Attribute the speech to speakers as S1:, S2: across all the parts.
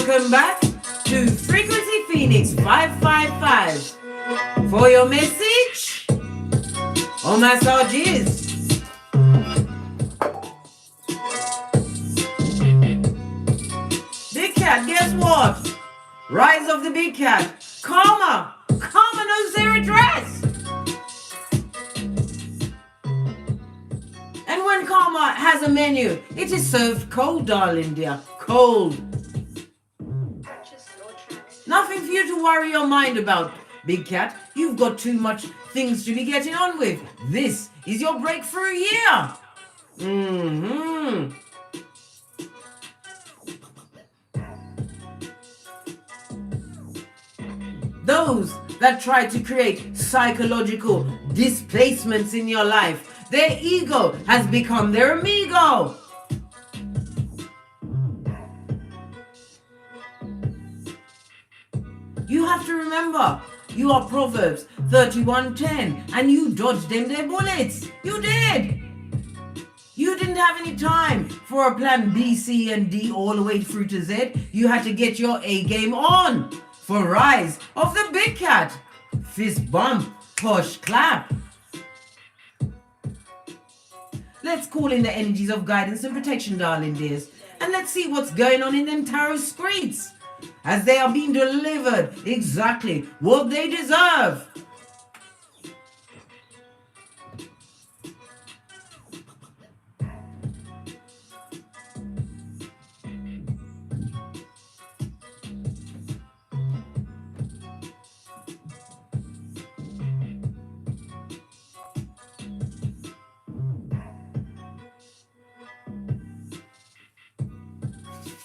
S1: Welcome back to Frequency Phoenix 555 for your message or massages. Big Cat, guess what? Rise of the Big Cat. Karma. Karma knows their address. And when Karma has a menu, it is served cold, darling dear. Cold. Nothing for you to worry your mind about, Big Cat. You've got too much things to be getting on with. This is your breakthrough year. Those that try to create psychological displacements in your life, their ego has become their amigo. You have to remember, you are Proverbs 31:10, and you dodged them their bullets. You did. You didn't have any time for a plan B, C, and D all the way through to Z. You had to get your A game on for Rise of the Big Cat. Fist bump, push, clap. Let's call in the energies of guidance and protection, darling dears, and let's see what's going on in them tarot streets, as they are being delivered exactly what they deserve.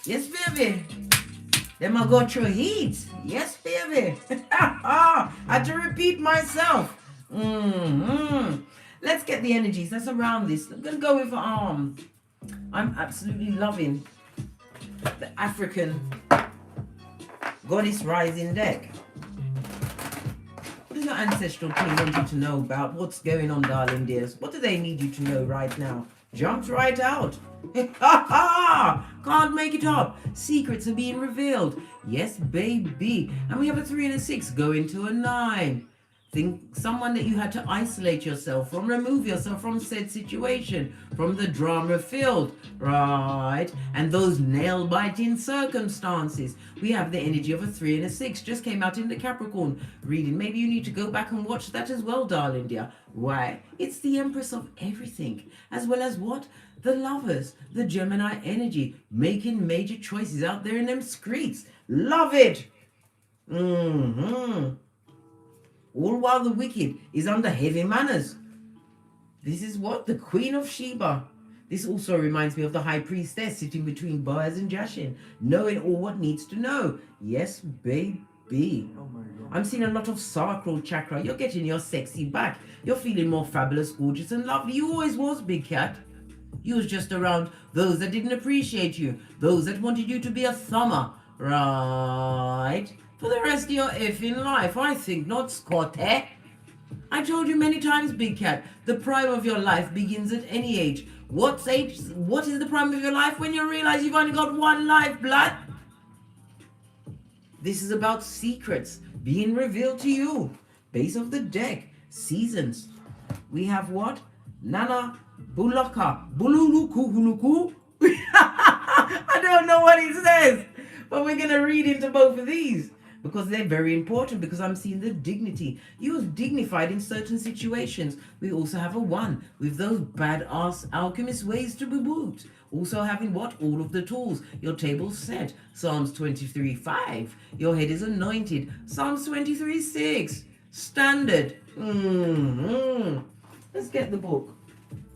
S1: Yes, baby. Them I go through heat. Yes, baby. I had to repeat myself. Let's get the energies that's around this. I'm going to go with I'm absolutely loving the African Goddess Rising deck. What does your ancestral team want you to know about what's going on, darling dears? What do they need you to know right now? Jumped right out. Can't make it up. Secrets are being revealed. Yes, baby. And we have a 3 and a 6 going to a 9. Think someone that you had to isolate yourself from, remove yourself from said situation, from the drama field, right? And those nail-biting circumstances. We have the energy of a 3 and a 6. Just came out in the Capricorn reading. Maybe you need to go back and watch that as well, darling dear. Why? It's the Empress of everything, as well as what? The Lovers, the Gemini energy, making major choices out there in them streets. Love it. All while the wicked is under heavy manners. This is what? The Queen of Sheba. This also reminds me of the High Priestess sitting between Boaz and Jashin, knowing all what needs to know. Yes, baby. Oh my God. I'm seeing a lot of sacral chakra. You're getting your sexy back. You're feeling more fabulous, gorgeous, and lovely. You always was, Big Cat. You was just around those that didn't appreciate you, those that wanted you to be a thumber, right? For the rest of your effing life, I think not, Scotty. I told you many times, Big Cat, the prime of your life begins at any age. What is the prime of your life? When you realize you've only got one life, blood. This is about secrets being revealed to you. Base of the deck, seasons. We have what? Nana Bulaka. Bululuku. I don't know what it says, but we're going to read into both of these, because they're very important, because I'm seeing the dignity. You was dignified in certain situations. We also have a 1 with those badass alchemist ways to be moved. Also having what? All of the tools. Your table's set. Psalms 23:5. Your head is anointed. Psalms 23:6. Standard. Let's get the book.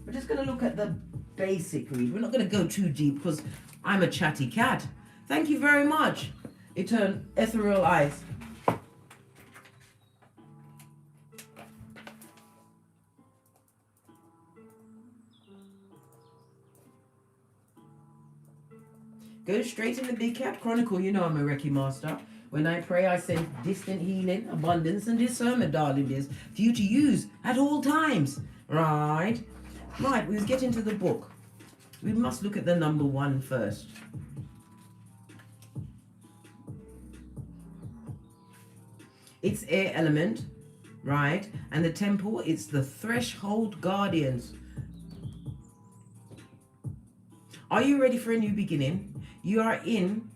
S1: We're just going to look at the basic read. We're not going to go too deep because I'm a chatty cat. Thank you very much. Ethereal Eyes. Go straight in the Big Cat Chronicle. You know I'm a Reiki master. When I pray, I send distant healing, abundance, and discernment, darling dears, for you to use at all times. Right? Right, we'll get into the book. We must look at the number 1 first. It's air element, right? And the temple, it's the threshold guardians. Are you ready for a new beginning? You are in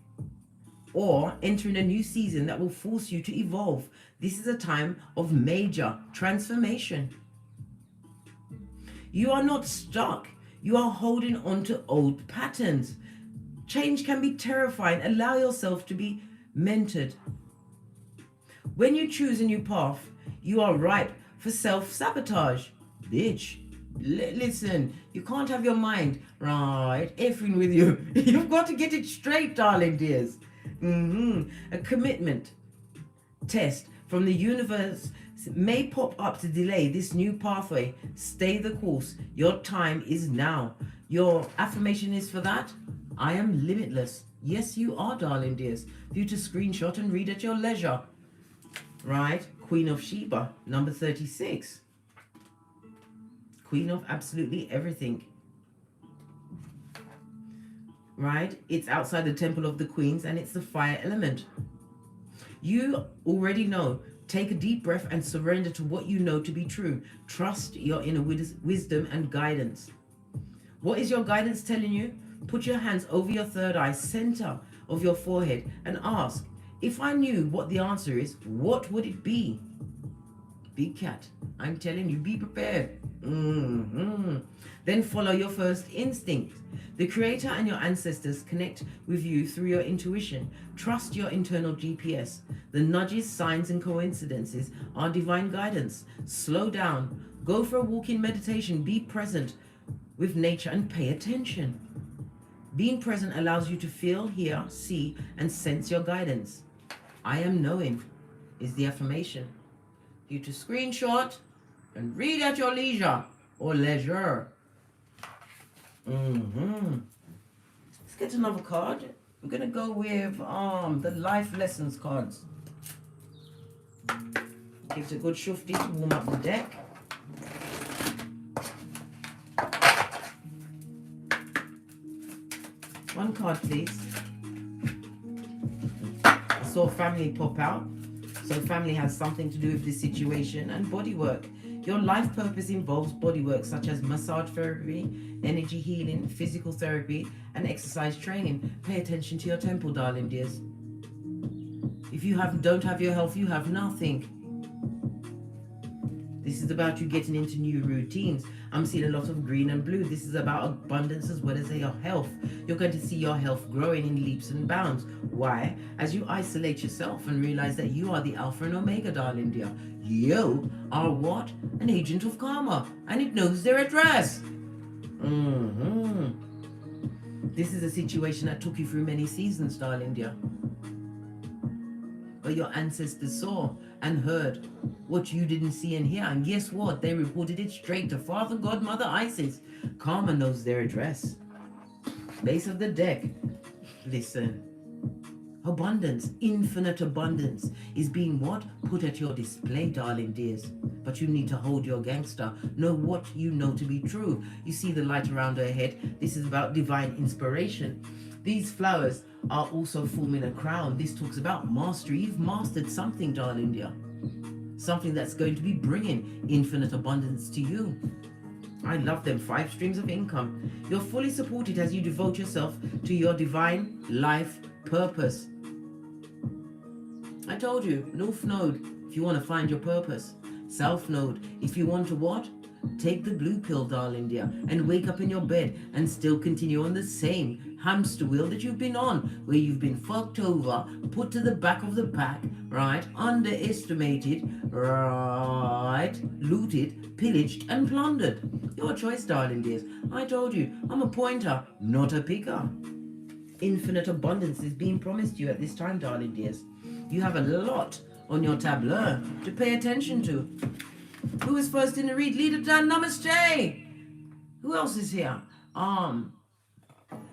S1: or entering a new season that will force you to evolve. This is a time of major transformation. You are not stuck. You are holding on to old patterns. Change can be terrifying. Allow yourself to be mentored. When you choose a new path, you are ripe for self-sabotage. Bitch, listen, you can't have your mind, right, effing with you. You've got to get it straight, darling dears. A commitment test from the universe may pop up to delay this new pathway. Stay the course. Your time is now. Your affirmation is for that. I am limitless. Yes, you are, darling dears. For you to screenshot and read at your leisure. Right? Queen of Sheba, number 36. Queen of absolutely everything. Right? It's outside the temple of the queens and it's the fire element. You already know. Take a deep breath and surrender to what you know to be true. Trust your inner wisdom and guidance. What is your guidance telling you? Put your hands over your third eye, center of your forehead, and ask, if I knew what the answer is, what would it be? Big cat, I'm telling you, be prepared. Then follow your first instinct. The Creator and your ancestors connect with you through your intuition. Trust your internal GPS. The nudges, signs, and coincidences are divine guidance. Slow down. Go for a walk in meditation. Be present with nature and pay attention. Being present allows you to feel, hear, see, and sense your guidance. I am knowing is the affirmation. You to screenshot and read at your leisure or leisure. Let's get another card. We're gonna go with the life lessons cards. Give it a good shufty to warm up the deck. One card, please. I saw family pop out. So family has something to do with this situation. And bodywork. Your life purpose involves bodywork such as massage therapy, energy healing, physical therapy, and exercise training. Pay attention to your temple, darling dears. If you don't have your health, you have nothing. This is about you getting into new routines. I'm seeing a lot of green and blue. This is about abundance as well as your health. You're going to see your health growing in leaps and bounds. Why? As you isolate yourself and realize that you are the Alpha and Omega, darling dear. You are what? An agent of karma. And it knows their address. This is a situation that took you through many seasons, darling dear. But your ancestors saw and heard what you didn't see and hear. And guess what? They reported it straight to Father God, Mother Isis. Karma knows their address. Base of the deck. Listen. Abundance, infinite abundance is being what? Put at your display, darling dears. But you need to hold your gangster. Know what you know to be true. You see the light around her head. This is about divine inspiration. These flowers are also forming a crown. This talks about mastery. You've mastered something, darling dear. Something that's going to be bringing infinite abundance to you. I love them. 5 streams of income. You're fully supported as you devote yourself to your divine life purpose. I told you, North Node, if you want to find your purpose. South Node, if you want to what? Take the blue pill, darling dear, and wake up in your bed and still continue on the same hamster wheel that you've been on, where you've been fucked over, put to the back of the pack, right? Underestimated, right? Looted, pillaged, and plundered. Your choice, darling dears. I told you, I'm a pointer, not a picker. Infinite abundance is being promised you at this time, darling dears. You have a lot on your tableau to pay attention to. Who is first in the read? Leader Dan, namaste. Who else is here?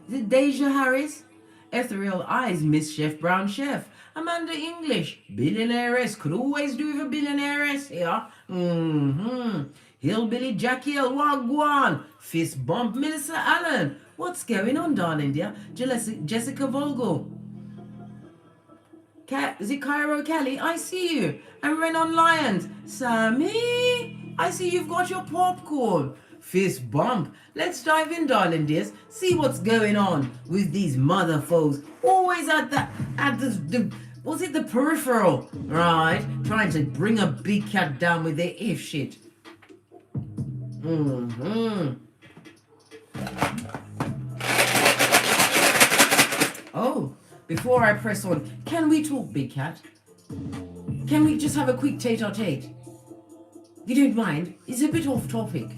S1: Is it Deja Harris? Ethereal Eyes, Miss Chef Brown Chef. Amanda English, billionairess. Could always do with a billionairess here. Hillbilly Jackie L. Wagwan. Fist Bump Melissa Allen. What's going on, darling dear? Jessica Vogel. Is it Cairo Kelly? I see you. And Renan Lyons. Sammy, I see you've got your popcorn. Fist bump. Let's dive in, darling dears. See what's going on with these mother foes. Always at the was it the peripheral, right? Trying to bring a big cat down with their if shit. Oh, before I press on, can we talk, big cat? Can we just have a quick tete-a-tete? You don't mind? It's a bit off topic.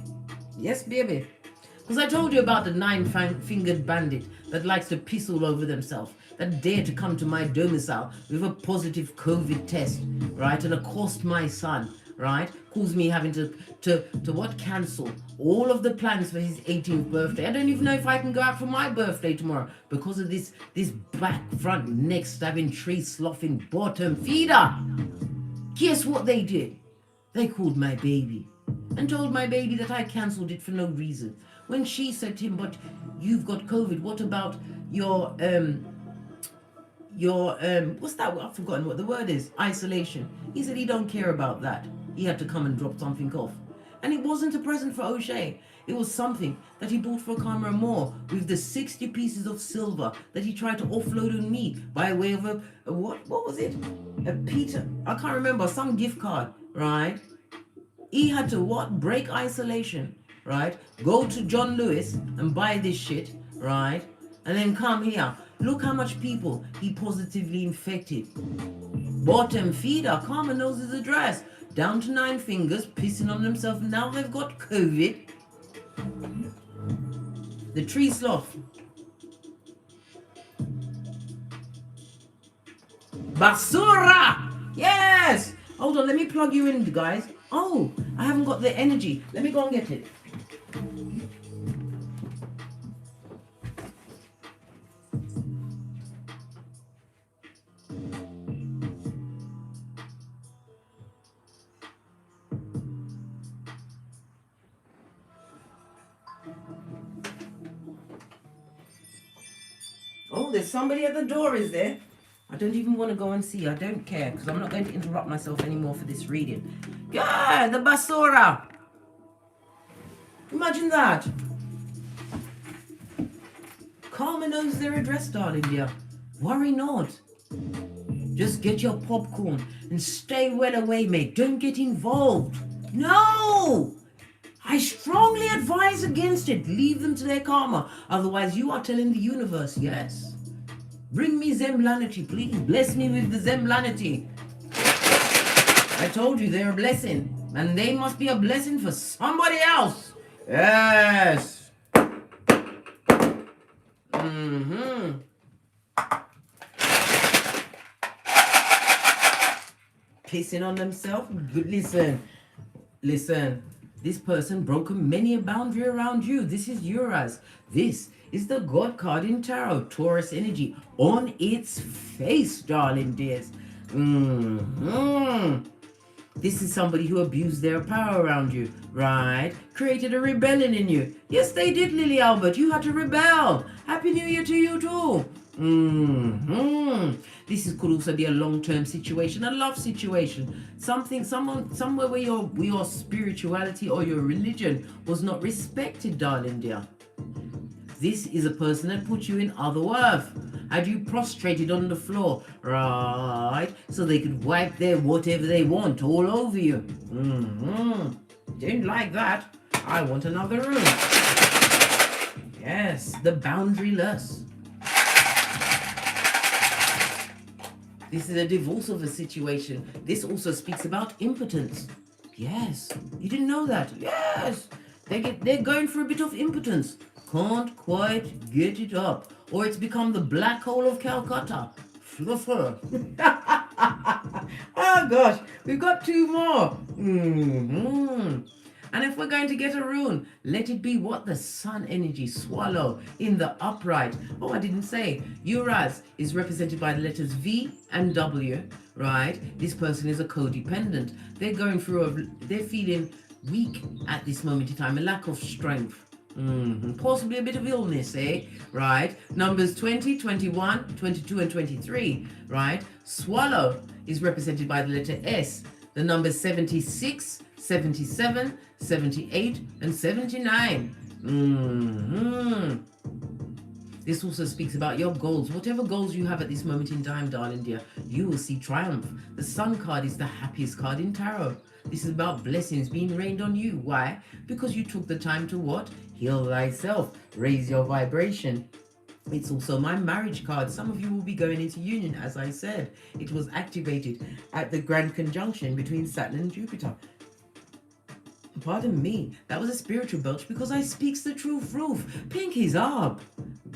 S1: Yes, baby. Because I told you about the nine-fingered bandit that likes to piss all over themselves, that dare to come to my domicile with a positive COVID test, right, and accost my son, right, cause me having to cancel all of the plans for his 18th birthday. I don't even know if I can go out for my birthday tomorrow because of this back, front, neck stabbing, tree sloughing, bottom feeder. Guess what they did? They called my baby and told my baby that I cancelled it for no reason. When she said to him, but you've got COVID, what about your what's that? I've forgotten what the word is. Isolation. He said he don't care about that. He had to come and drop something off. And it wasn't a present for O'Shea. It was something that he bought for Karma Moore with the 60 pieces of silver that he tried to offload on me by way of a what was it? A Peter, I can't remember, some gift card, right? He had to what? Break isolation, right? Go to John Lewis and buy this shit, right? And then come here. Look how much people he positively infected. Bottom feeder, Karma knows his address. Down to 9 fingers, pissing on themselves. Now they've got COVID. The tree sloth. Basura! Yes! Hold on, let me plug you in, guys. Oh, I haven't got the energy. Let me go and get it. Oh, there's somebody at the door, is there? I don't even want to go and see. I don't care, because I'm not going to interrupt myself anymore for this reading. Yeah, the basura. Imagine that. Karma knows their address, darling dear. Worry not. Just get your popcorn and stay well away, mate. Don't get involved. No! I strongly advise against it. Leave them to their karma. Otherwise, you are telling the universe, yes. Bring me Zemblanity, please. Bless me with the Zemblanity. I told you they're a blessing. And they must be a blessing for somebody else. Yes. Pissing on themselves? Listen. This person broke many a boundary around you. This is Uranus. This is the God card in Tarot, Taurus energy, on its face, darling dears. This is somebody who abused their power around you, right? Created a rebellion in you. Yes, they did, Lily Albert. You had to rebel. Happy New Year to you too. This could also be a long-term situation, a love situation, somewhere where your spirituality or your religion was not respected, darling dear. This is a person that put you in other worth, had you prostrated on the floor, right? So they could wipe their whatever they want all over you. Didn't like that. I want another room. Yes, the boundaryless. This is a divorce of a situation. This also speaks about impotence. Yes, you didn't know that. Yes, they're going for a bit of impotence. Can't quite get it up, or it's become the black hole of Calcutta. Oh gosh, we've got 2 more. And if we're going to get a rune, let it be what the sun energy, swallow in the upright. Oh, I didn't say. Uranus is represented by the letters V and W, right? This person is a codependent. They're going through they're feeling weak at this moment in time, a lack of strength, Possibly a bit of illness, eh? Right? Numbers 20, 21, 22, and 23, right? Swallow is represented by the letter S. The numbers 76, 77, 78, and 79. This also speaks about your goals. Whatever goals you have at this moment in time, darling dear, you will see triumph. The Sun card is the happiest card in tarot. This is about blessings being rained on you. Why? Because you took the time to what? Heal thyself. Raise your vibration. It's also my marriage card. Some of you will be going into union, as I said. It was activated at the grand conjunction between Saturn and Jupiter. Pardon me, that was a spiritual belch because I speaks the truth roof. Pinky's up.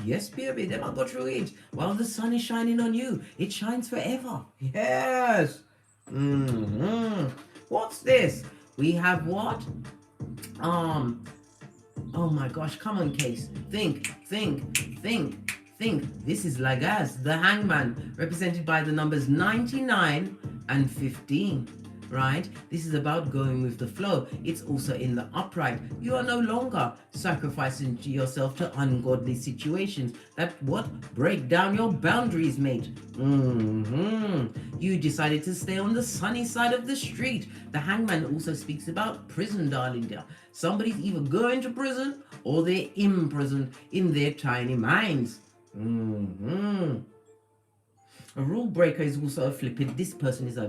S1: Yes, baby, then I got through it. While the sun is shining on you, it shines forever. Yes. What's this? We have what? Oh my gosh, come on, Case. Think. This is Lagaz, the hangman, represented by the numbers 99 and 15. Right? This is about going with the flow. It's also in the upright. You are no longer sacrificing yourself to ungodly situations that what? Break down your boundaries, mate. You decided to stay on the sunny side of the street. The hangman also speaks about prison, darling dear. Somebody's either going to prison or they're imprisoned in their tiny minds. A rule breaker is also a flippant. This person is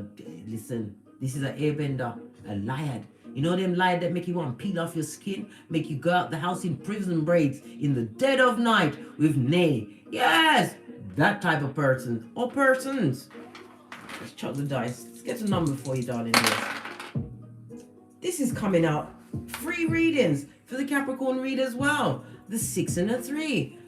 S1: listen, this is an airbender, a liar. You know them liars that make you want to peel off your skin, make you go out the house in prison braids in the dead of night with nay. Yes, that type of person or persons. Let's chuck the dice. Let's get a number for you, darling. This is coming out. Free readings for the Capricorn read as well. The 6 and a 3.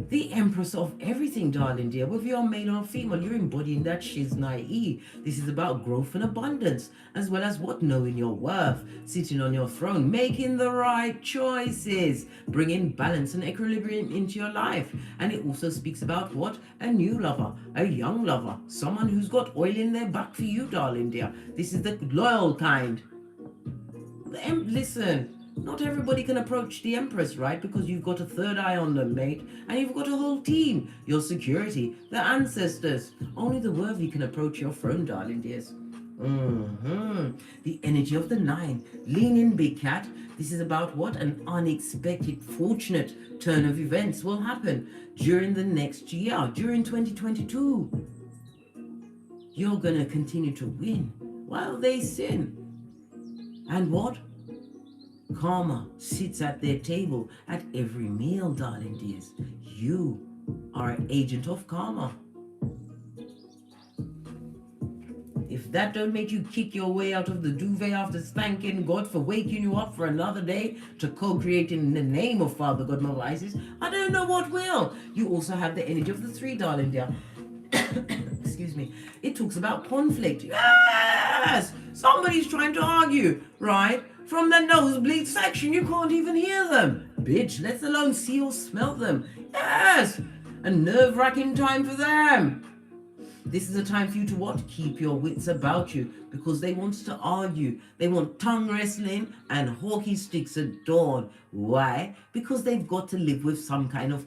S1: The Empress of everything, darling dear. Whether you're male or female, you're embodying that shiznai. This is about growth and abundance, as well as what? Knowing your worth, sitting on your throne, making the right choices, bringing balance and equilibrium into your life. And it also speaks about what? A new lover, a young lover, someone who's got oil in their back for you, darling dear. This is the loyal kind. Listen. Not everybody can approach the Empress, right? Because you've got a third eye on them, mate. And you've got a whole team. Your security, the ancestors. Only the worthy can approach your throne, darling dears. The energy of the 9. Lean in, big cat. This is about what? An unexpected, fortunate turn of events will happen during the next year, during 2022. You're going to continue to win while they sin. And what? Karma sits at their table at every meal, darling dears. You are an agent of karma. If that don't make you kick your way out of the duvet after thanking God for waking you up for another day to co-create in the name of Father God, Mother Isis, I don't know what will. You also have the energy of the 3, darling dear. Excuse me. It talks about conflict. Yes! Somebody's trying to argue, right? From the nosebleed section, you can't even hear them. Bitch, let alone see or smell them. Yes! A nerve-wracking time for them. This is a time for you to what? Keep your wits about you, because they want to argue. They want tongue wrestling and hockey sticks at dawn. Why? Because they've got to live with some kind of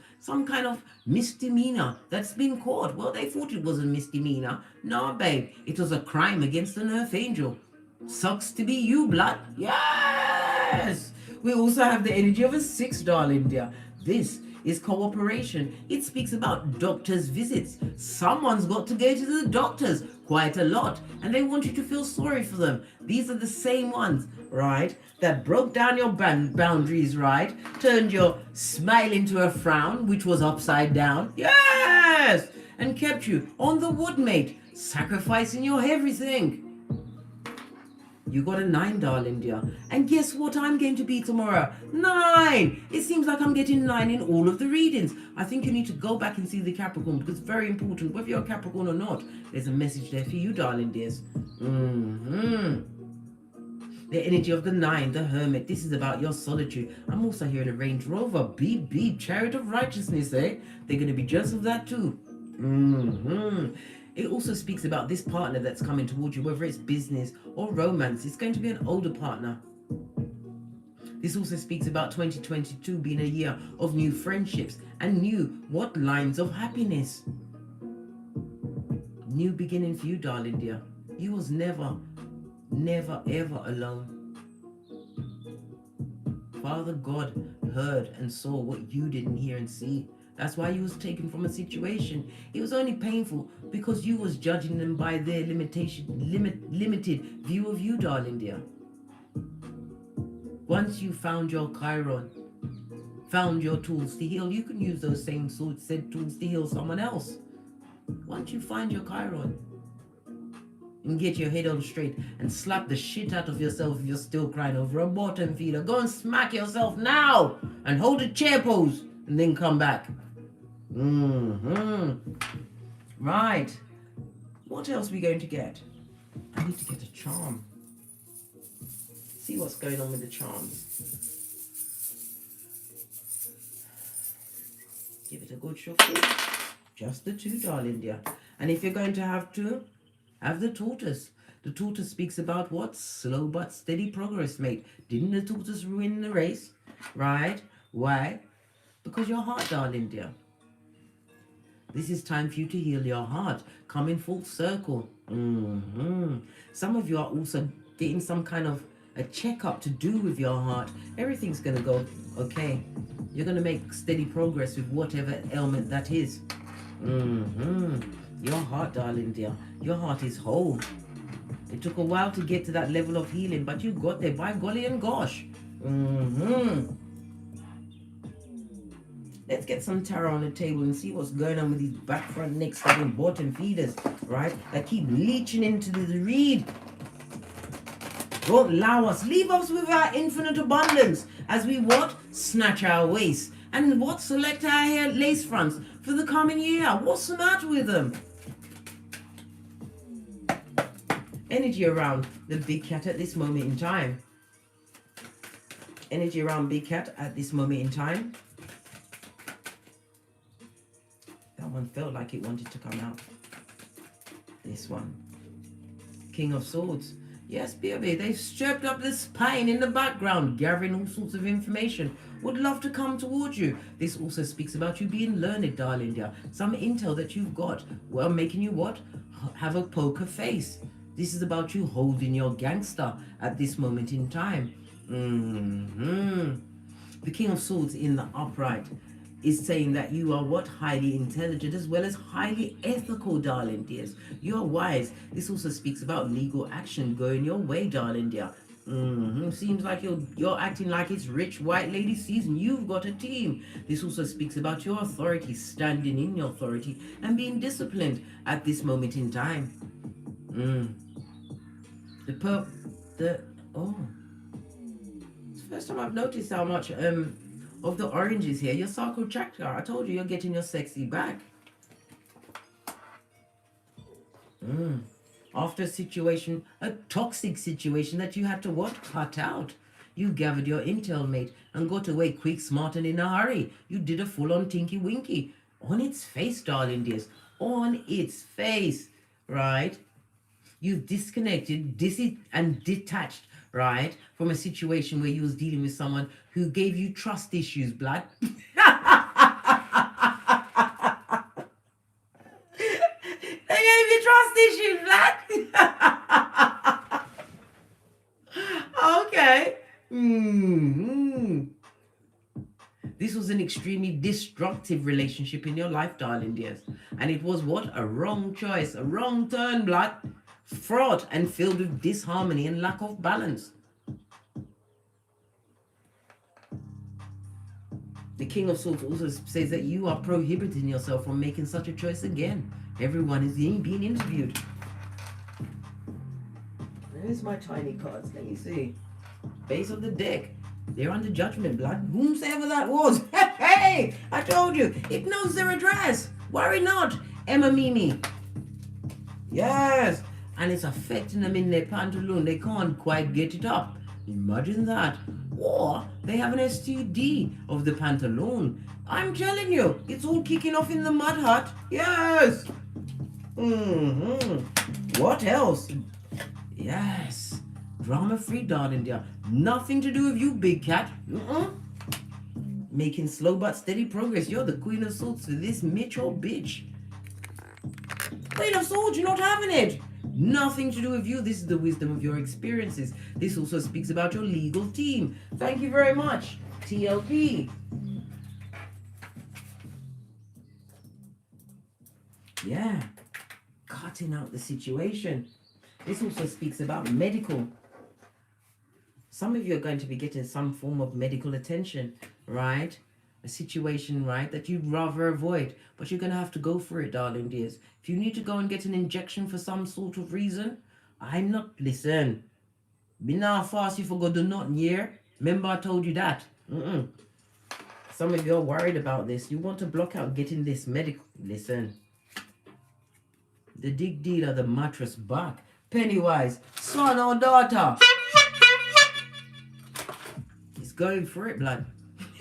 S1: misdemeanor that's been caught. Well, they thought it was a misdemeanor. No, babe, it was a crime against an earth angel. Sucks to be you, blood. Yes! We also have the energy of a 6, darling dear. This is cooperation. It speaks about doctor's visits. Someone's got to go to the doctors quite a lot, and they want you to feel sorry for them. These are the same ones, right, that broke down your boundaries, right, turned your smile into a frown, which was upside down. Yes! And kept you on the wood, mate, sacrificing your everything. You got a 9, darling dear. And guess what I'm going to be tomorrow? 9! It seems like I'm getting 9 in all of the readings. I think you need to go back and see the Capricorn, because it's very important. Whether you're a Capricorn or not, there's a message there for you, darling dears. The energy of the 9, the Hermit. This is about your solitude. I'm also hearing a Range Rover. Beep, beep. Chariot of righteousness, eh? They're going to be jealous of that too. It also speaks about this partner that's coming towards you, whether it's business or romance. It's going to be an older partner. This also speaks about 2022 being a year of new friendships and new what lines of happiness. New beginning for you, darling dear. You was never ever alone. Father God heard and saw what you didn't hear and see. That's why you was taken from a situation. It was only painful because you was judging them by their limited view of you, darling dear. Once you found your Chiron, found your tools to heal, you can use those same said tools to heal someone else. Once you find your Chiron and get your head on straight and slap the shit out of yourself if you're still crying over a bottom feeder, go and smack yourself now and hold a chair pose and then come back. Right. What else are we going to get? I need to get a charm. See what's going on with the charms. Give it a good shuffle. Just the two, darling dear. And if you're going to have two, have the tortoise. The tortoise speaks about what? Slow but steady progress, mate. Didn't the tortoise ruin the race? Right? Why? Because your heart, darling dear. This is time for you to heal your heart. Come in full circle. Some of you are also getting some kind of a checkup to do with your heart. Everything's going to go okay. You're going to make steady progress with whatever ailment that is. Your heart, darling dear. Your heart is whole. It took a while to get to that level of healing, but you got there, by golly and gosh. Let's get some tarot on the table and see what's going on with these back, front, neck, stabbing, bottom feeders, right? That keep leeching into the reed. Don't allow us. Leave us with our infinite abundance as we what? Snatch our waist. And what? Select our hair lace fronts for the coming year. What's the matter with them? Energy around the big cat at this moment in time. Energy around big cat at this moment in time. That one felt like it wanted to come out. This one. King of Swords. Yes, baby, they've stripped up the spine in the background, gathering all sorts of information. Would love to come towards you. This also speaks about you being learned, darling dear. Some intel that you've got, well, making you what? Have a poker face. This is about you holding your gangster at this moment in time. The King of Swords in the upright is saying that you are what? Highly intelligent as well as highly ethical, darling dears. You're wise. This also speaks about legal action going your way, darling dear. Seems like you're acting like it's rich white lady season. You've got a team. This also speaks about your authority, standing in your authority and being disciplined at this moment in time. It's the first time I've noticed how much of the oranges here. Your sacral chakra. I told you you're getting your sexy back. After a situation, a toxic situation that you had to what? Cut out. You gathered your intel, mate, and got away quick, smart, and in a hurry. You did a full-on tinky winky. On its face, darling dears. On its face, right? You've disconnected, and detached, right, from a situation where you was dealing with someone who gave you trust issues, blood. They gave you trust issues, blood. Okay. This was an extremely destructive relationship in your life, darling dears. And it was what? A wrong choice, a wrong turn, blood. Fraught and filled with disharmony and lack of balance. The King of Swords also says that you are prohibiting yourself from making such a choice again. Everyone is being interviewed. There's my tiny cards. Let me see. Base of the deck. They're under judgment, blood. Whomsoever that was. Hey, I told you. It knows their address. Worry not. Mmmmhmmm. Yes. And it's affecting them in their pantaloon. They can't quite get it up. Imagine that. Or they have an STD of the pantaloon. I'm telling you, it's all kicking off in the mud hut. Yes. What else? Yes. drama-free, darling dear. Nothing to do with you, big cat. Making slow but steady progress. You're the Queen of Swords for this mature bitch. Queen of Swords, you're not having it. Nothing to do with you. This is the wisdom of your experiences. This also speaks about your legal team. Thank you very much, TLP. Yeah, cutting out the situation. This also speaks about medical. Some of you are going to be getting some form of medical attention, right? A situation, right, that you'd rather avoid, but you're going to have to go for it, darling dears. If you need to go and get an injection for some sort of reason, I'm not, listen, be now fast you forgot do nothing here. Remember I told you that. Some of you are worried about this. You want to block out getting this medical, listen. The dig dealer, the mattress back. Pennywise, son or daughter. He's going for it, blood.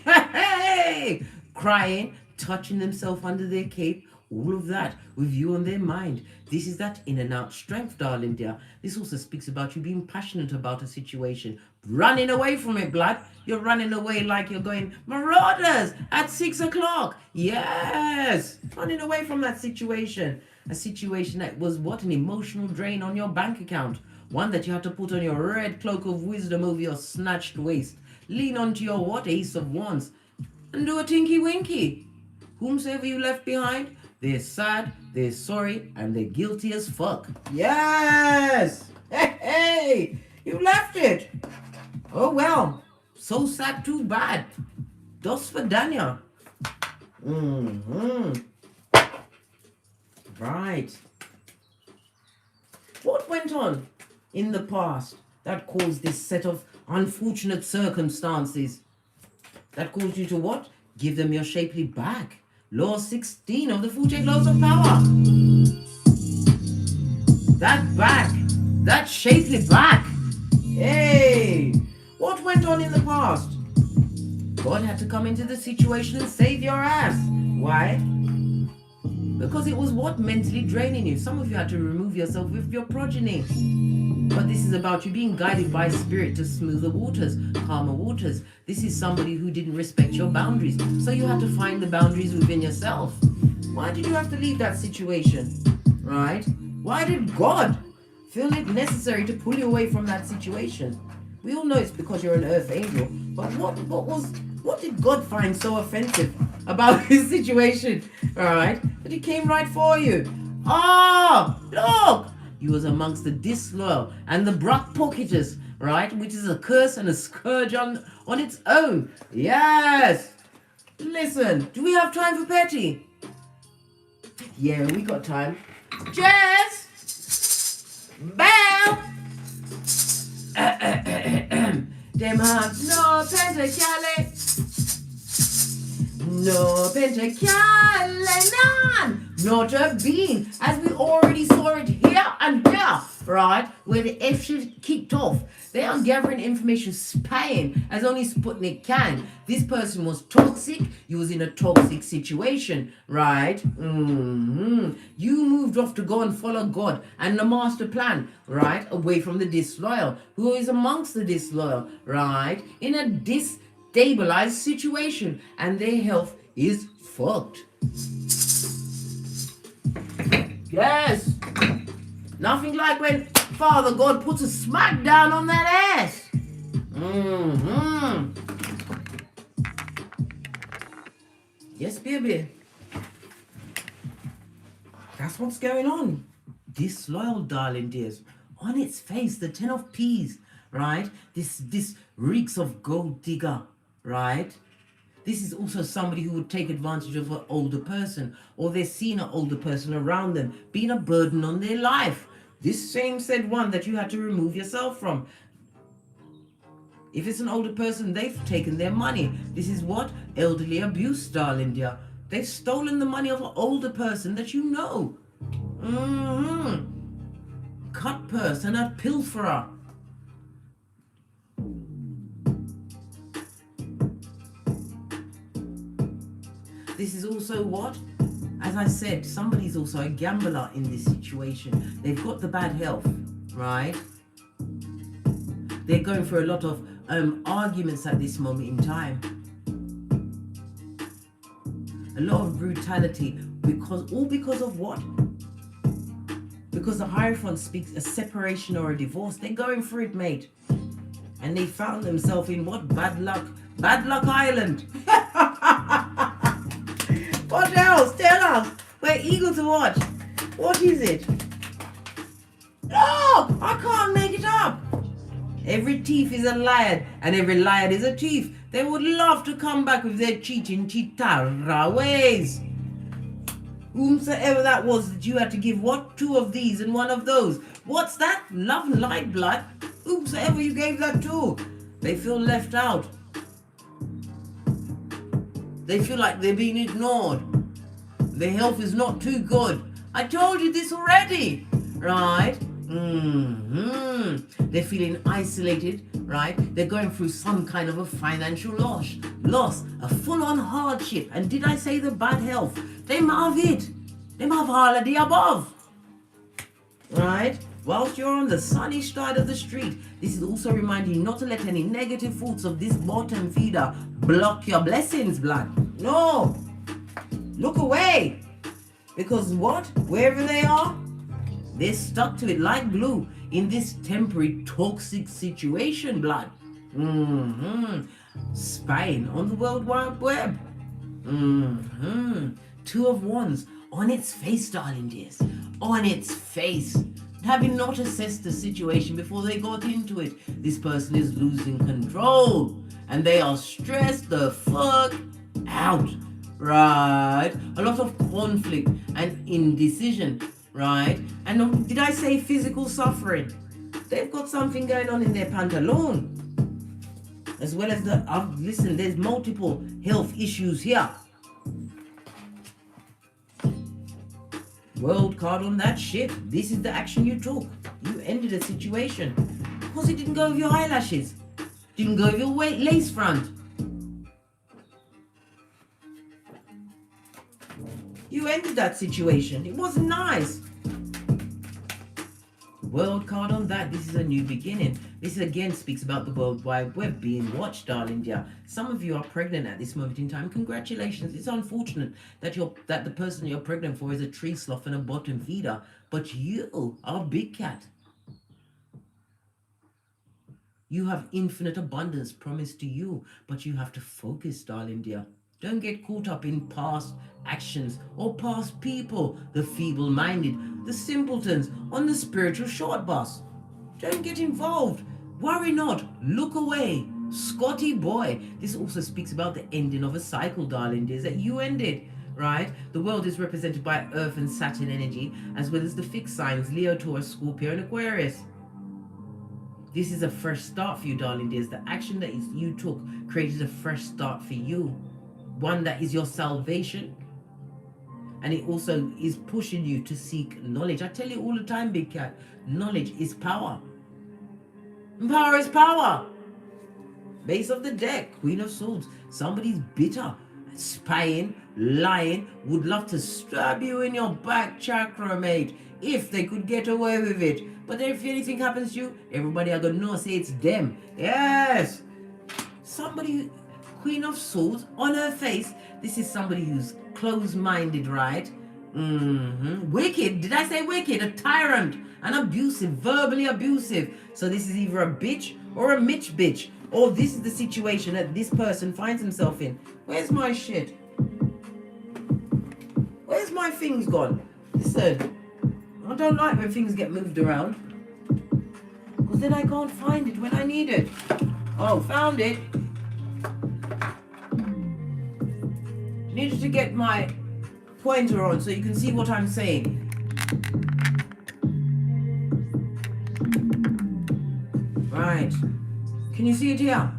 S1: Hey! Crying, touching themselves under their cape, all of that with you on their mind. This is that in and out strength, darling dear. This also speaks about you being passionate about a situation, running away from it, blood. You're running away like you're going marauders at 6 o'clock. Yes, running away from that situation. A situation that was what? An emotional drain on your bank account. One that you had to put on your red cloak of wisdom over your snatched waist. Lean onto your what? Ace of Wands. And do a tinky winky. Whomsoever you left behind, they're sad, they're sorry, and they're guilty as fuck. Yes! Hey! You left it! Oh well. So sad, too bad. Dos for Dania. Right. What went on in the past that caused this set of unfortunate circumstances? That caused you to what? Give them your shapely back. Law 16 of the 48 laws of power. That back. That shapely back. Hey! What went on in the past? God had to come into the situation and save your ass. Why? Because it was what? Mentally draining you. Some of you had to remove yourself with your progeny. But this is about you being guided by spirit to smoother waters, calmer waters. This is somebody who didn't respect your boundaries. So you had to find the boundaries within yourself. Why did you have to leave that situation? Right? Why did God feel it necessary to pull you away from that situation? We all know it's because you're an earth angel. But what did God find so offensive about his situation? Alright? That he came right for you. Ah! Look! You was amongst the disloyal and the brat pocketers, right? Which is a curse and a scourge on its own. Yes! Listen, do we have time for petty? Yeah, we got time. Jess! Bell! Them have no pentacale. No pentacale, none. Not a bean, as we already saw it here and there, right? Where the F shift kicked off. They are gathering information, spying as only Sputnik can. This person was toxic. You was in a toxic situation, right? You moved off to go and follow God and the master plan, right? Away from the disloyal, who is amongst the disloyal, right? In a destabilized situation, and their health is fucked. Yes. Nothing like when Father God puts a smack down on that ass. Yes, baby. That's what's going on. Disloyal, darling dears. On its face, the 10 of Peas, right? This reeks of gold digger, right? This is also somebody who would take advantage of an older person, or they're seeing an older person around them being a burden on their life. This same said one that you had to remove yourself from. If it's an older person, they've taken their money. This is what? Elderly abuse, darling dear. They've stolen the money of an older person that you know. Cut purse and a pilferer. This is also what? As I said, somebody's also a gambler in this situation. They've got the bad health, right? They're going through a lot of arguments at this moment in time. A lot of brutality, because of what? Because the Hierophant speaks a separation or a divorce. They're going through it, mate. And they found themselves in what? Bad luck island. What else? Tell us. We're eager to watch. What is it? No, I can't make it up. Every thief is a liar, and every liar is a thief. They would love to come back with their cheating, chitara ways. Whomsoever that was that you had to give what? 2 of these and 1 of those. What's that? Love and light blood? Whomsoever you gave that to. They feel left out. They feel like they're being ignored. Their health is not too good. I told you this already, right? They're feeling isolated, right? They're going through some kind of a financial loss, a full-on hardship. And did I say the bad health? They might have it. They might have all of the above, right? Whilst you're on the sunny side of the street, this is also reminding you not to let any negative thoughts of this bottom feeder block your blessings, blood. No. Look away. Because what? Wherever they are, they're stuck to it like glue in this temporary toxic situation, blood. Spying on the World Wide Web. 2 of Wands on its face, darling dears. On its face. Having not assessed the situation before they got into it. This person is losing control. And they are stressed the fuck out. Right? A lot of conflict and indecision. Right? And did I say physical suffering? They've got something going on in their pantalon. As well as listen, there's multiple health issues here. World card on that ship. This is the action you took. You ended a situation. Because it didn't go with your eyelashes. Didn't go with your lace front. You ended that situation. It wasn't nice. World card on that. This is a new beginning. This again speaks about the World Wide Web being watched, darling dear. Some of you are pregnant at this moment in time. Congratulations. It's unfortunate that the person you're pregnant for is a tree sloth and a bottom feeder, but you are a big cat. You have infinite abundance promised to you, but you have to focus, darling dear. Don't get caught up in past actions or past people, the feeble-minded, the simpletons on the spiritual short bus. Don't get involved. Worry not. Look away. Scotty boy. This also speaks about the ending of a cycle, darling dears, that you ended, right? The world is represented by Earth and Saturn energy, as well as the fixed signs, Leo, Taurus, Scorpio, and Aquarius. This is a fresh start for you, darling dears. The action that you took created a fresh start for you. One that is your salvation. And it also is pushing you to seek knowledge. I tell you all the time, big cat, knowledge is power. And power is power. Base of the deck, Queen of Swords. Somebody's bitter, spying, lying, would love to stab you in your back chakra, mate, if they could get away with it. But if anything happens to you, everybody are gonna know, say it's them. Yes. Somebody, Queen of Swords, on her face. This is somebody who's closed-minded, right? Wicked. Did I say wicked? A tyrant. An abusive. Verbally abusive. So this is either a bitch or a Mitch bitch. Or this is the situation that this person finds himself in. Where's my shit? Where's my things gone? Listen, I don't like when things get moved around. Because then I can't find it when I need it. Oh, found it. Needed to get my pointer on so you can see what I'm saying. Right. Can you see it here?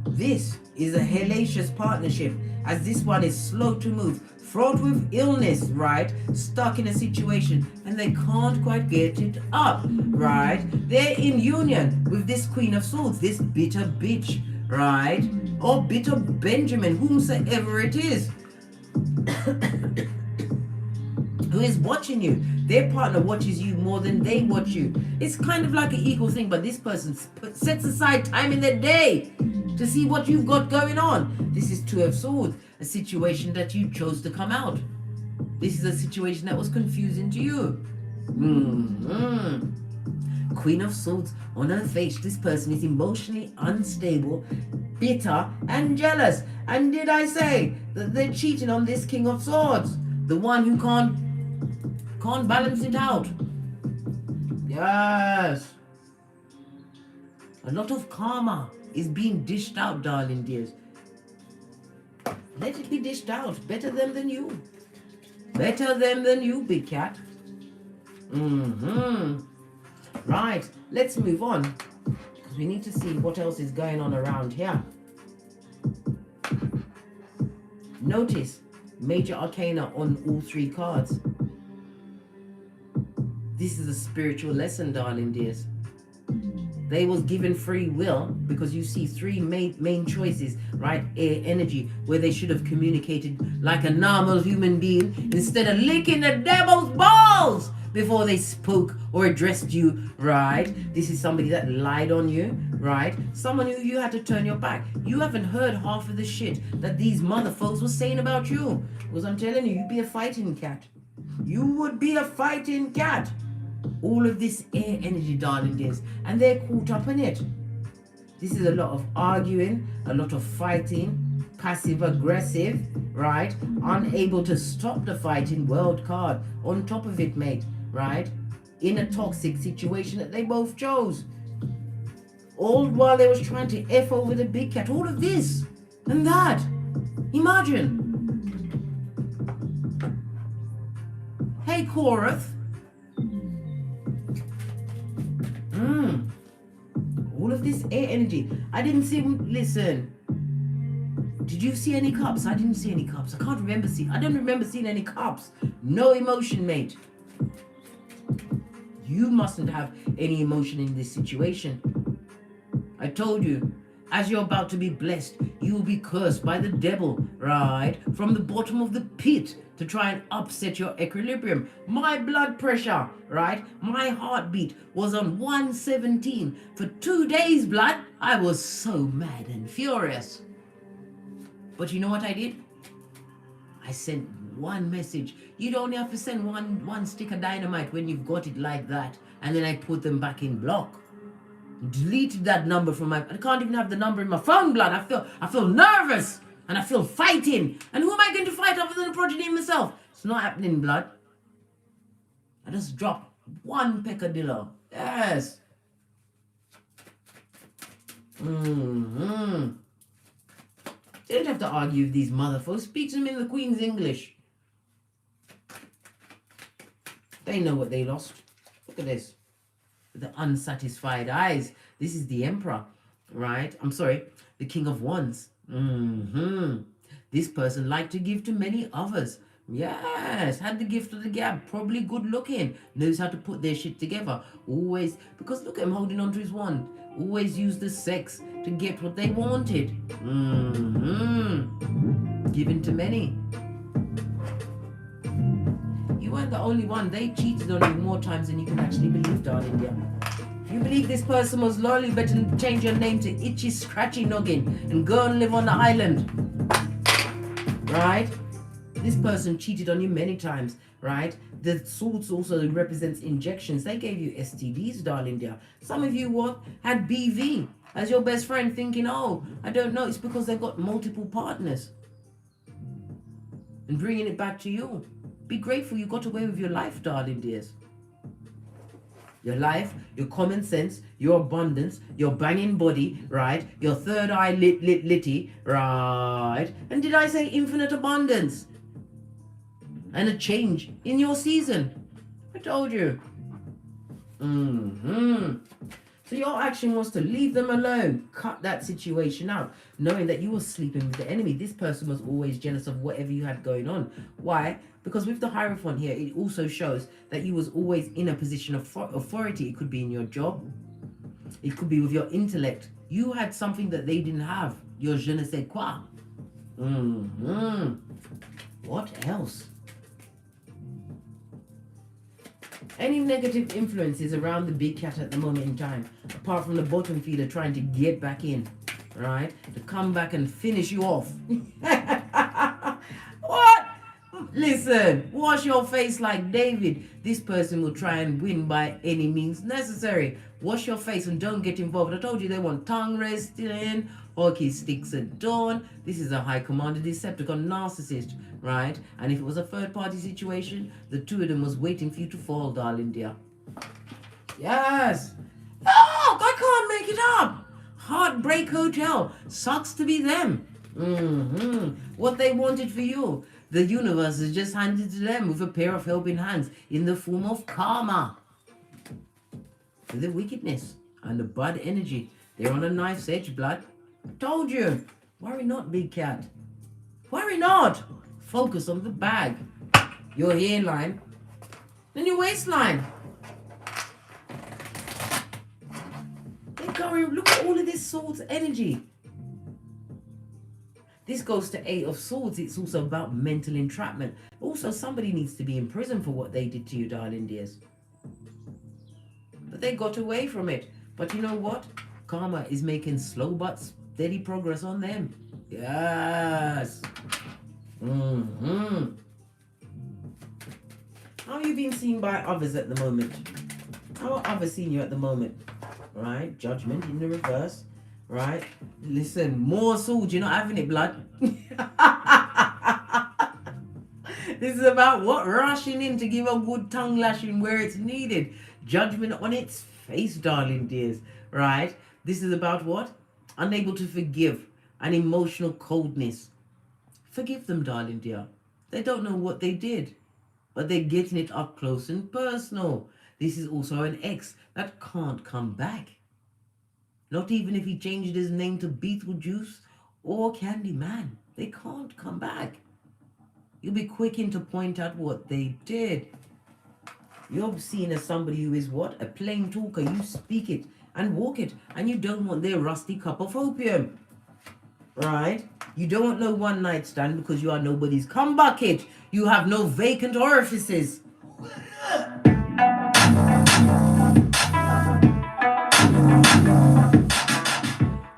S1: This is a hellacious partnership, as this one is slow to move, fraught with illness, right? Stuck in a situation and they can't quite get it up, right? They're in union with this Queen of Swords, this bitter bitch, right? Or bitter Benjamin, whomsoever it is. who is watching you. Their partner watches you more than they watch you. It's kind of like an equal thing, but this person sets aside time in their day to see what you've got going on. This is Two of Swords, a situation that you chose to come out. This is a situation that was confusing to you. Queen of Swords on her face. This person is emotionally unstable, bitter, and jealous. And did I say that they're cheating on this King of Swords? The one who can't balance it out. Yes. A lot of karma is being dished out, darling dears. Let it be dished out. Better them than you. Better them than you, big cat. Right, let's move on, because we need to see what else is going on around here. Notice major arcana on all three cards. This is a spiritual lesson, darling dears. They was given free will because you see three main choices, right? Air energy, where they should have communicated like a normal human being instead of licking the devil's balls before they spoke or addressed you, right? This is somebody that lied on you, right? Someone who you had to turn your back. You haven't heard half of the shit that these motherfuckers were saying about you. Because I'm telling you, you'd be a fighting cat. You would be a fighting cat. All of this air energy, darling dears, and they're caught up in it. This is a lot of arguing, a lot of fighting, passive aggressive, right? Unable to stop the fighting, world card on top of it, mate, right? In a toxic situation that they both chose. All while they was trying to F over the big cat. All of this and that. Imagine. Hey, Korath. All of this air energy. I didn't see, listen. Did you see any cups? I didn't see any cups. I don't remember seeing any cups. No emotion, mate. You mustn't have any emotion in this situation. I told you, as you're about to be blessed, you will be cursed by the devil, right? From the bottom of the pit to try and upset your equilibrium. My blood pressure, right? My heartbeat was on 117 for 2 days, blood. I was so mad and furious. But you know what I did? I sent one message. You'd only have to send one stick of dynamite when you've got it like that. And then I put them back in block. Deleted that number from I can't even have the number in my phone, blood. I feel nervous and I feel fighting. And who am I going to fight other than the progeny myself? It's not happening, blood. I just dropped one peccadillo. Yes. You don't have to argue with these motherfuckers. Speak to them in the Queen's English. They know what they lost. Look at this. The unsatisfied eyes. This is the Emperor, right? I'm sorry, the King of Wands. This person liked to give to many others. Yes, had the gift of the gab, probably good looking, knows how to put their shit together. Always, because look at him holding on to his wand. Always use the sex to get what they wanted. Giving to many. You weren't the only one. They cheated on you more times than you can actually believe, darling. Yeah. If you believe this person was loyal, you better change your name to Itchy Scratchy Noggin and go and live on the island. Right? This person cheated on you many times, right? The swords also represents injections. They gave you STDs, darling dear. Some of you had BV as your best friend, thinking, oh, I don't know. It's because they've got multiple partners. And bringing it back to you. Be grateful you got away with your life, darling dears. Your life, your common sense, your abundance, your banging body, right? Your third eye litty, right? And did I say infinite abundance? And a change in your season. I told you. So your action was to leave them alone. Cut that situation out. Knowing that you were sleeping with the enemy. This person was always jealous of whatever you had going on. Why? Because with the Hierophant here, it also shows that you was always in a position of authority. It could be in your job. It could be with your intellect. You had something that they didn't have. Your je ne sais quoi. What else? Any negative influences around the big cat at the moment in time, apart from the bottom feeder trying to get back in, right? To come back and finish you off. What? Listen, wash your face like David. This person will try and win by any means necessary. Wash your face and don't get involved. I told you they want tongue wrestling, hockey sticks at dawn. This is a high commander Decepticon narcissist, right? And if it was a third party situation, the two of them was waiting for you to fall, darling dear. Yes. Oh, I can't make it up. Heartbreak Hotel. Sucks to be them. What they wanted for you, the universe has just handed to them with a pair of helping hands in the form of karma. For the wickedness and the bad energy. They're on a knife's edge, blood. Told you. Worry not, big cat. Worry not. Focus on the bag. Your hairline and your waistline. Look at all of this Swords energy. This goes to 8 of Swords. It's also about mental entrapment. Also, somebody needs to be in prison for what they did to you, darling dears. But they got away from it. But you know what? Karma is making slow but steady progress on them. Yes. How are you being seen by others at the moment? How are others seeing you at the moment? Right? Judgment in the reverse. Right? Listen, more swords. You're not having it, blood. This is about what? Rushing in to give a good tongue lashing where it's needed. Judgment on its face, darling dears. Right? This is about what? Unable to forgive. An emotional coldness. Forgive them, darling dear. They don't know what they did. But they're getting it up close and personal. This is also an ex that can't come back. Not even if he changed his name to Beetlejuice or Candyman. They can't come back. You'll be quick in to point out what they did. You're seen as somebody who is what? A plain talker. You speak it and walk it. And you don't want their rusty cup of opium. Right? You don't want no one night stand because you are nobody's cum bucket. You have no vacant orifices.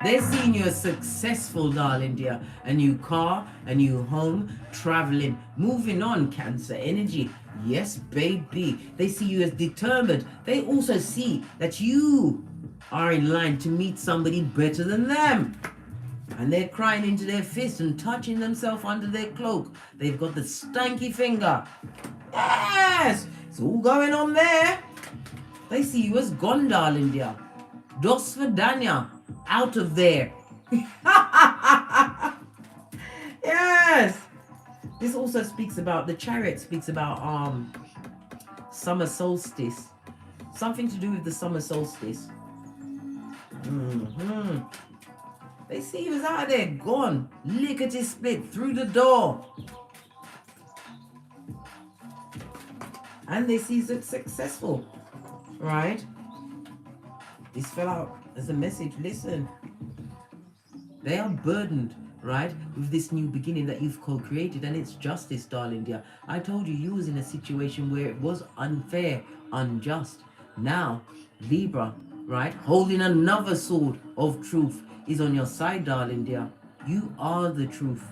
S1: They're seeing you as successful, darling dear. A new car, a new home, traveling, moving on, Cancer energy. Yes, baby. They see you as determined. They also see that you are in line to meet somebody better than them. And they're crying into their fist and touching themselves under their cloak. They've got the stanky finger. Yes! It's all going on there. They see you as gone, darling dear. Dos Vidania. Out of there. Yes. This also speaks about, the Chariot speaks about summer solstice. Something to do with the summer solstice. They see you as out of there, gone, lickety split through the door. And they see you successful, right? This fell out as a message. Listen, they are burdened, right, with this new beginning that you've co-created, and it's justice, darling dear. I told you, you was in a situation where it was unfair, unjust. Now, Libra, right, holding another sword of truth is on your side, darling dear. You are the truth.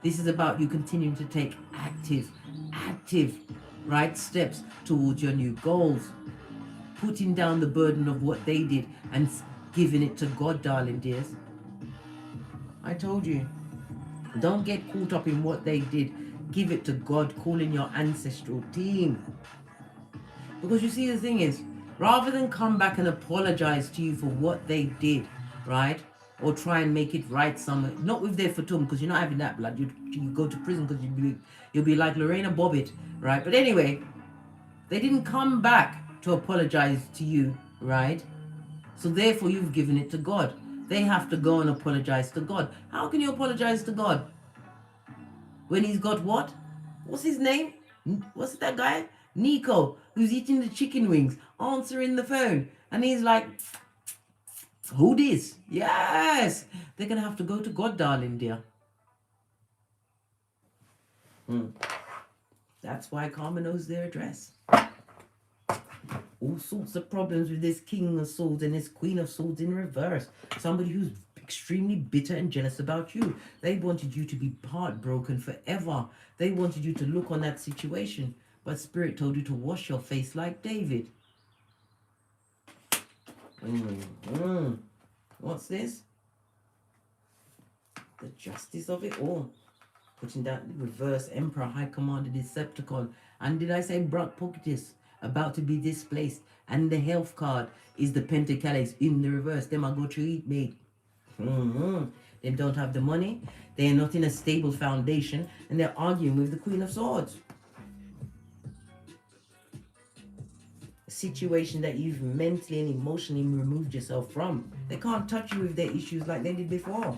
S1: This is about you continuing to take active, right, steps towards your new goals. Putting down the burden of what they did and giving it to God, darling dears. I told you, don't get caught up in what they did. Give it to God, calling your ancestral team. Because you see, the thing is, rather than come back and apologize to you for what they did, right? Or try and make it right somewhere, not with their fatum, because you're not having that, blood. You go to prison because you'll be like Lorena Bobbitt, right? But anyway, they didn't come back to apologize to you, right? So therefore you've given it to God. They have to go and apologize to God. How can you apologize to God when he's got what? What's his name? What's that guy? Nico, who's eating the chicken wings, answering the phone, and he's like, who this? Yes, they're gonna have to go to God, darling dear. That's why Karma knows their address. all sorts of problems with this King of Swords and this Queen of Swords in reverse. Somebody who's extremely bitter and jealous about you. They wanted you to be heartbroken forever. They wanted you to look on that situation. But Spirit told you to wash your face like David. What's this? The justice of it all. Putting that reverse Emperor, High Commander, Decepticon. And did I say Brock Pocketus? About to be displaced. And the health card is the Pentacles in the reverse. Them are go to eat, mate. They don't have the money. They are not in a stable foundation. And they're arguing with the Queen of Swords. A situation that you've mentally and emotionally removed yourself from. They can't touch you with their issues like they did before.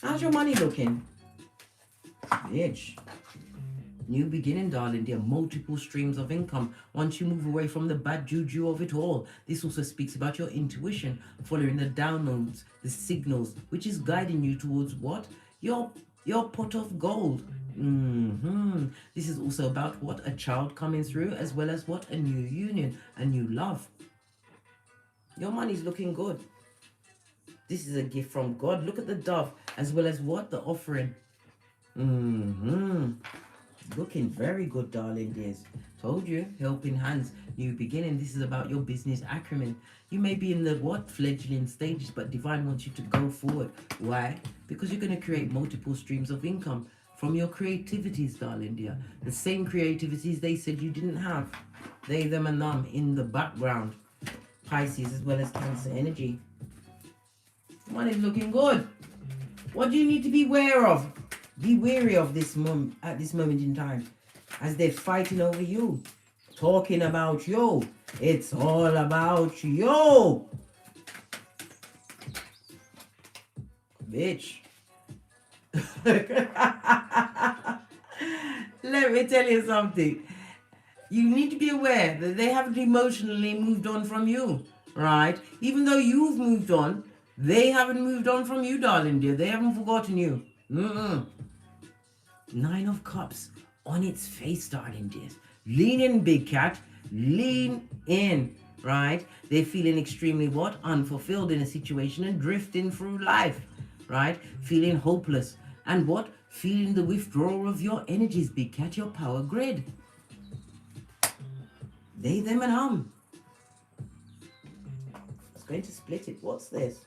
S1: How's your money looking? Bitch. New beginning, darling. There are multiple streams of income once you move away from the bad juju of it all. This also speaks about your intuition, following the downloads, the signals, which is guiding you towards what? Your pot of gold. This is also about what? A child coming through, as well as what? A new union, a new love. Your money's looking good. This is a gift from God. Look at the dove, as well as what? The offering. Looking very good, darling dears. Told you, helping hands, new beginning. This is about your business acumen. You may be in the what? Fledgling stages, but Divine wants you to go forward. Why? Because you're going to create multiple streams of income from your creativities, darling dear. The same creativities they said you didn't have. They, them, and them in the background. Pisces as well as Cancer energy. Money's looking good. What do you need to be aware of? Be wary of this at this moment in time, as they're fighting over you, talking about you. It's all about you, bitch. Let me tell you something. You need to be aware that they haven't emotionally moved on from you, right? Even though you've moved on, they haven't moved on from you, darling dear. They haven't forgotten you. Nine of Cups on its face, darling dears. Lean in, big cat. Lean in, right? They're feeling extremely what? Unfulfilled in a situation and drifting through life, right? Feeling hopeless. And what? Feeling the withdrawal of your energies, big cat, your power grid. They, them, and hum. It's going to split it. What's this?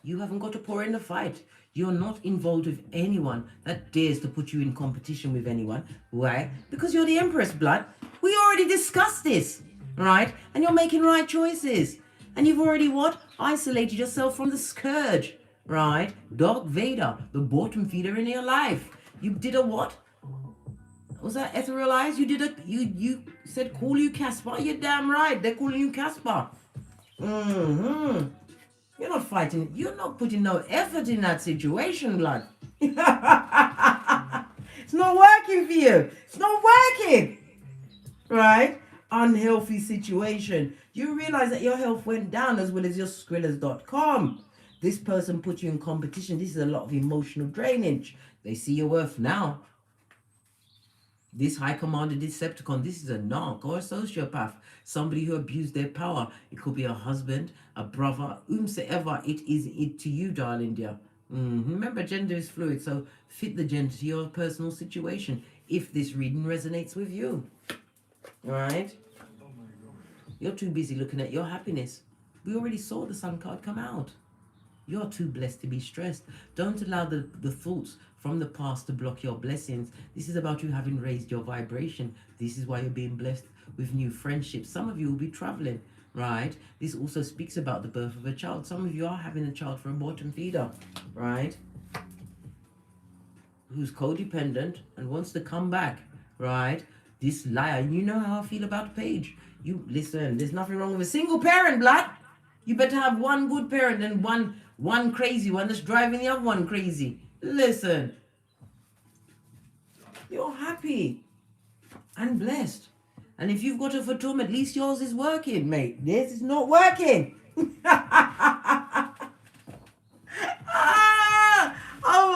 S1: You haven't got to pour in the fight. You're not involved with anyone that dares to put you in competition with anyone. Why? Because you're the Empress, blood. We already discussed this, right? And you're making right choices. And you've already what? Isolated yourself from the scourge, right? Dark Vader, the bottom feeder in your life. You did a what? Was that ethereal eyes? You did a, you said call you Casper. You're damn right. They're calling you Casper. You're not fighting. You're not putting no effort in that situation, blood. It's not working for you. It's not working. Right? Unhealthy situation. You realize that your health went down as well as your Skrillers.com. This person put you in competition. This is a lot of emotional drainage. They see your worth now. This High Commander Decepticon, this is a narc or a sociopath, somebody who abused their power. It could be a husband, a brother, whomsoever it is to you, darling dear. Remember, gender is fluid, so fit the gender to your personal situation if this reading resonates with you. All right? You're too busy looking at your happiness. We already saw the Sun card come out. You're too blessed to be stressed. Don't allow the thoughts from the past to block your blessings. This is about you having raised your vibration. This is why you're being blessed with new friendships. Some of you will be traveling, right? This also speaks about the birth of a child. Some of you are having a child from a bottom feeder, right? Who's codependent and wants to come back, right? This liar, you know how I feel about Paige. You listen, there's nothing wrong with a single parent, blood. You better have one good parent and one crazy one that's driving the other one crazy. Listen, you're happy and blessed. And if you've got a phantom, at least yours is working, mate. This is not working. Oh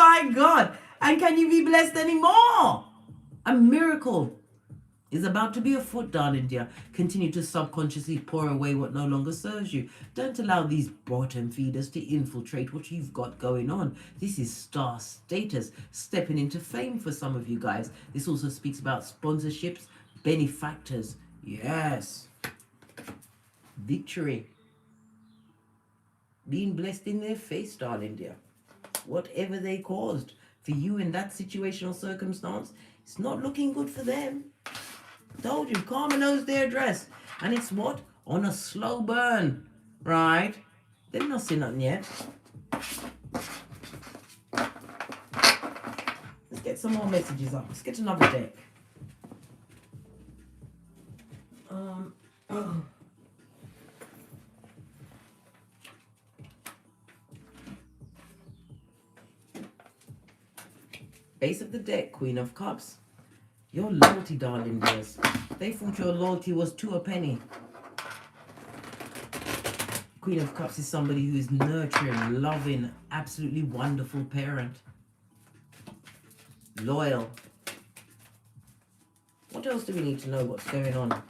S1: And can you be blessed anymore? A miracle is about to be afoot, darling dear. Continue to subconsciously pour away what no longer serves you. Don't allow these bottom feeders to infiltrate what you've got going on. This is star status, stepping into fame for some of you guys. This also speaks about sponsorships, benefactors. Yes. Victory. Being blessed in their face, darling dear. Whatever they caused for you in that situation or circumstance, it's not looking good for them. Told you, karma knows their address. And it's what? On a slow burn. Right? They've not seen nothing yet. Let's get some more messages up. Let's get another deck. Base of the deck, Queen of Cups. Your loyalty, darling dears. They thought your loyalty was to a penny. Queen of Cups is somebody who is nurturing, loving, absolutely wonderful parent. Loyal. What else do we need to know what's going on?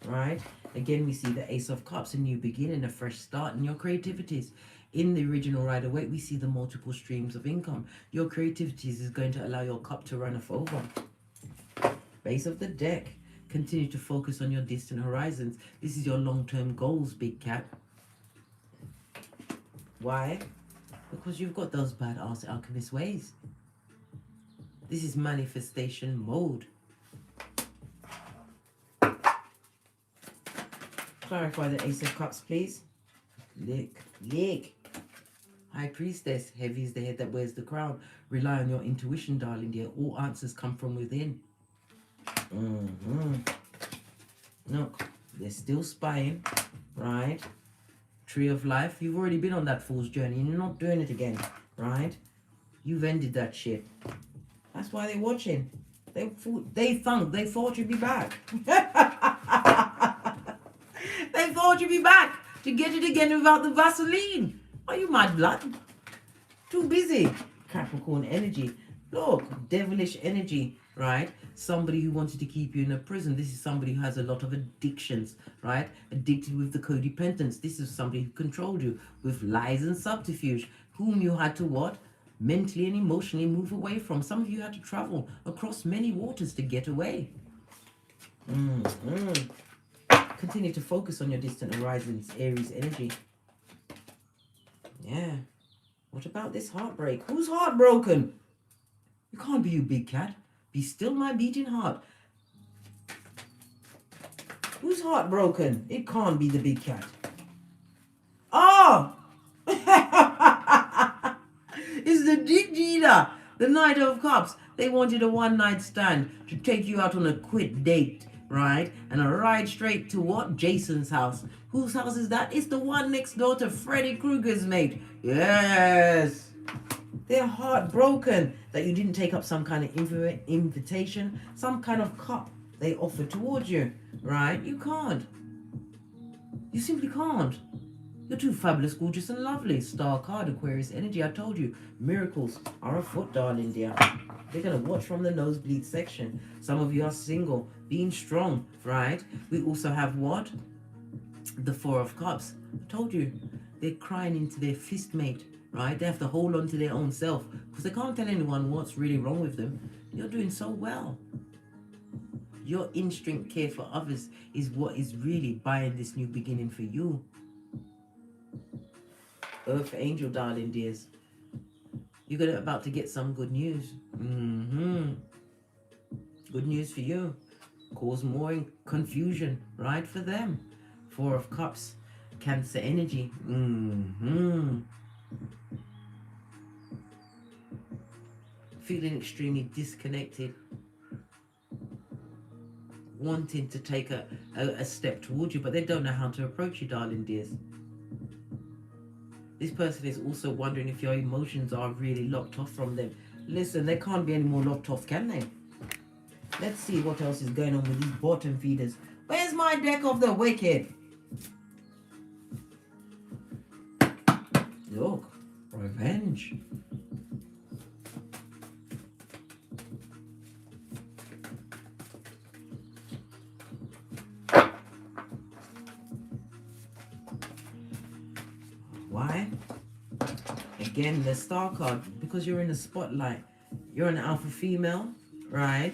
S1: Right? Again, we see the Ace of Cups, a new beginning, a fresh start in your creativities. In the original Rider-Waite, we see the multiple streams of income. Your creativities is going to allow your cup to run over. Base of the deck. Continue to focus on your distant horizons. This is your long-term goals, big cat. Why? Because you've got those badass alchemist ways. This is manifestation mode. Clarify the Ace of Cups, please. Lick. High Priestess. Heavy is the head that wears the crown. Rely on your intuition, darling dear. All answers come from within. Look, they're still spying, right? Tree of Life. You've already been on that fool's journey and you're not doing it again, right? You've ended that shit. That's why they're watching. They thought you'd be back. They thought you'd be back to get it again without the Vaseline. Are you mad, blood? Too busy. Capricorn energy. Look, devilish energy, right? Somebody who wanted to keep you in a prison. This is somebody who has a lot of addictions, right? Addicted with the codependence. This is somebody who controlled you with lies and subterfuge, whom you had to what? Mentally and emotionally move away from. Some of you had to travel across many waters to get away. Continue to focus on your distant horizons, Aries energy. Yeah. What about this heartbreak? Who's heartbroken? It can't be you, big cat. Be still, my beating heart. Who's heartbroken? It can't be the big cat. Oh! It's the Digita, the Knight of Cups. They wanted a one-night stand to take you out on a quick date, right? And a ride straight to what? Jason's house. Whose house is that? It's the one next door to Freddy Krueger's mate. Yes. They're heartbroken that you didn't take up some kind of invitation, some kind of cup they offered towards you, right? You can't. You simply can't. You're too fabulous, gorgeous, and lovely. Star card, Aquarius energy. I told you, miracles are afoot, darling dear. They're going to watch from the nosebleed section. Some of you are single, being strong, right? We also have what? The Four of Cups. I told you, they're crying into their fist mate, right? They have to hold on to their own self because they can't tell anyone what's really wrong with them. You're doing so well. Your instinct care for others is what is really buying this new beginning for you. Earth angel, darling dears. You're about to get some good news. Good news for you. Cause more confusion, right, for them. Four of Cups. Cancer energy. Feeling extremely disconnected. Wanting to take a step towards you, but they don't know how to approach you, darling dears. This person is also wondering if your emotions are really locked off from them. Listen, they can't be any more locked off, can they? Let's see what else is going on with these bottom feeders. Where's my deck of the wicked? Look, revenge. Again, the star card, because you're in the spotlight. You're an alpha female, right?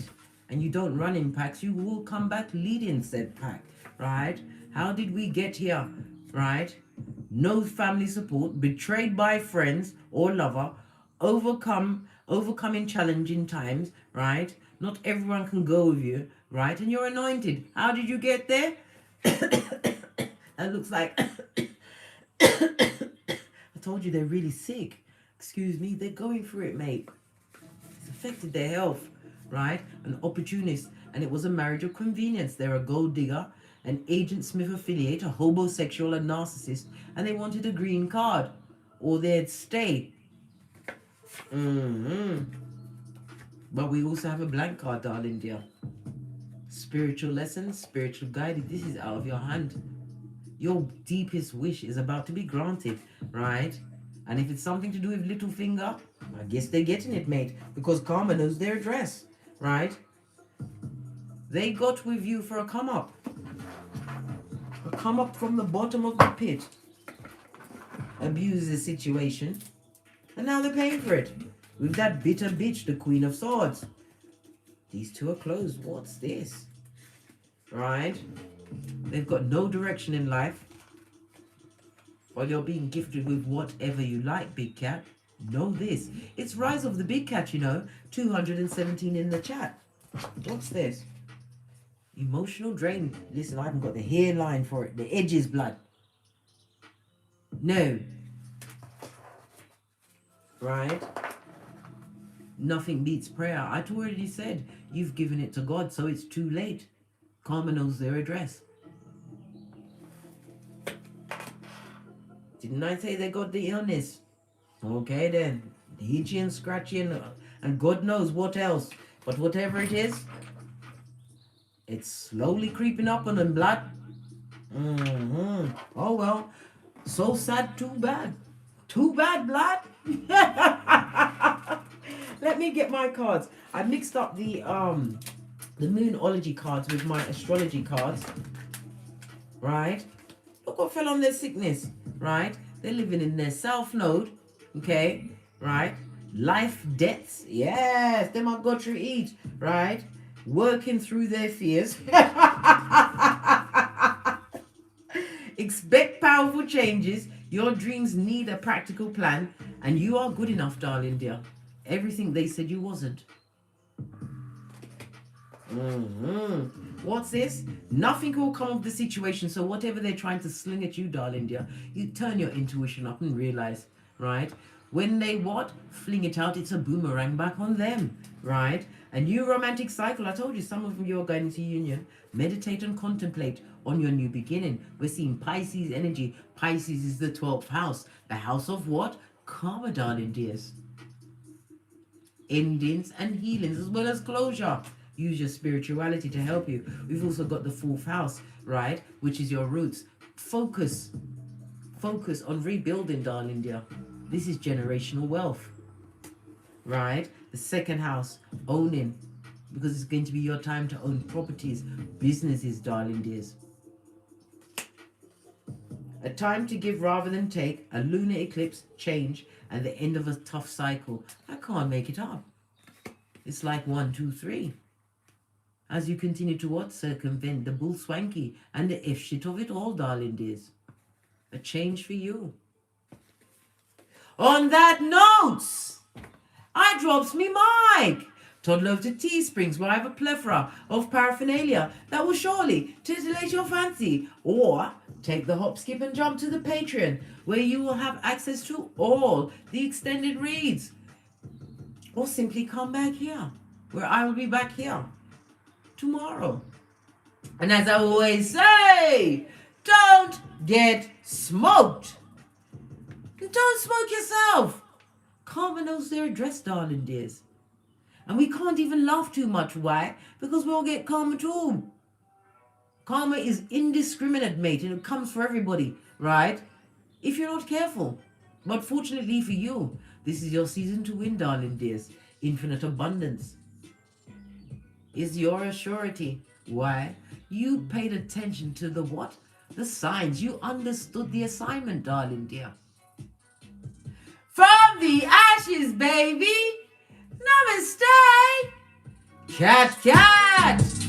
S1: And you don't run in packs. You will come back leading said pack, right? How did we get here, right? No family support, betrayed by friends or lover, overcoming challenging times, right? Not everyone can go with you, right? And you're anointed. How did you get there? That looks like I told you they're really sick. Excuse me, they're going through it, mate. It's affected their health, right? An opportunist, and it was a marriage of convenience. They're a gold digger, an Agent Smith affiliate, a homosexual, a narcissist, and they wanted a green card, or they'd stay. But we also have a blank card, darling dear. Spiritual lessons, spiritual guidance. This is out of your hand. Your deepest wish is about to be granted, right? And if it's something to do with little finger, I guess they're getting it, mate, because karma knows their address, right? They got with you for a come up from the bottom of the pit, abuse the situation, and now they're paying for it with that bitter bitch, the Queen of Swords. These two are closed. What's this, right? They've got no direction in life. While you're being gifted with whatever you like, big cat. Know this. It's Rise of the Big Cat, you know. 217 in the chat. What's this? Emotional drain. Listen, I haven't got the hairline for it. The edge is blood. No. Right? Nothing beats prayer. I already said you've given it to God, so it's too late. Karma knows their address. Didn't I say they got the illness? Okay then. The itchy and scratchy and God knows what else. But whatever it is, it's slowly creeping up on them, blood. Oh well. So sad, too bad. Too bad, blood. Let me get my cards. I mixed up the Moonology cards with my astrology cards. Right? Look what fell on their sickness. Right? They're living in their south node. Okay? Right? Life debts. Yes, them are got to eat. Right? Working through their fears. Expect powerful changes. Your dreams need a practical plan. And you are good enough, darling dear. Everything they said you wasn't. What's this? Nothing will come of the situation. So whatever they're trying to sling at you, darling dear, you turn your intuition up and realize, right? When they what? Fling it out, it's a boomerang back on them, right? A new romantic cycle. I told you, some of you are going into union. Meditate and contemplate on your new beginning. We're seeing Pisces energy. Pisces is the 12th house. The house of what? Karma, darling dears. Endings and healings as well as closure. Use your spirituality to help you. We've also got the 4th house, right? Which is your roots. Focus on rebuilding, darling dear. This is generational wealth, right? The 2nd house, owning, because it's going to be your time to own properties, businesses, darling dears. A time to give rather than take, a lunar eclipse, change, and the end of a tough cycle. I can't make it up. It's like 1, 2, 3. As you continue to what? Circumvent the bull swanky and the F shit of it all, darling dears. A change for you. On that note, I drops me mic. Toddle over to Teesprings, where I have a plethora of paraphernalia that will surely titillate your fancy. Or take the hop, skip and jump to the Patreon, where you will have access to all the extended reads. Or simply come back here, where I will be back here tomorrow. And as I always say, don't get smoked. Don't smoke yourself. Karma knows their address, darling dears. And we can't even laugh too much. Why? Because we'll get karma too. Karma is indiscriminate, mate, and it comes for everybody, right? If you're not careful. But fortunately for you, this is your season to win, darling dears. Infinite abundance is your surety. Why? You paid attention to the what? The signs. You understood the assignment, darling dear. from the ashes, baby. Namaste. Cat, cat.